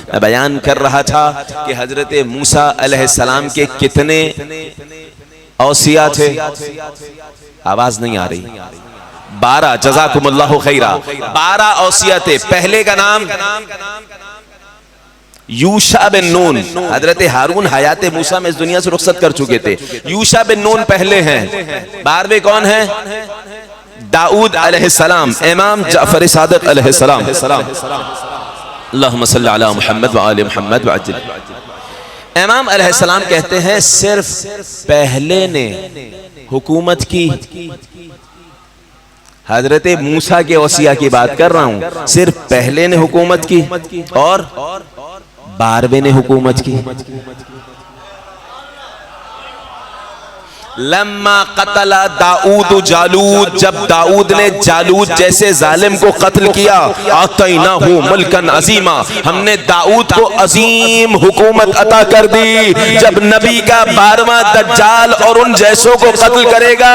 मैं बयान कर रहा था कि हजरत मूसा अलैहिस्सलाम के कितने औसिया थे, आवाज नहीं आ रही, 12, जज़ाकुमुल्लाहु खैरा, 12 औसिया थे। पहले का नाम यूशा बिन नून। हजरत हारून हयात मूसा में इस दुनिया से रुखसत कर चुके थे। यूशा बिन नून पहले हैं। 12वें कौन है? दाऊद अलैहिस्सलाम, इमाम जाफर सादिक अलैहिस्सलाम। अल्लाहुम्मा सल्ली अला मुहम्मद व आले मुहम्मद व अज्जिल। इमाम अलैहिस्सलाम कहते हैं सिर्फ पहले ने हुकूमत की। हजरत मूसा के औसिया की बात कर रहा हूं, सिर्फ पहले ने हुकूमत की और 12वें ने हुकूमत की। लम्मा कतला दाऊद जालूद, जब दाऊद ने जालूद जैसे जालिम को कत्ल किया, आतैनाहु मुल्कन अजीमा, हमने दाऊद को अजीम हुकूमत अता कर दी। जब नबी का 12वां दज्जाल और उन जैसों को कत्ल करेगा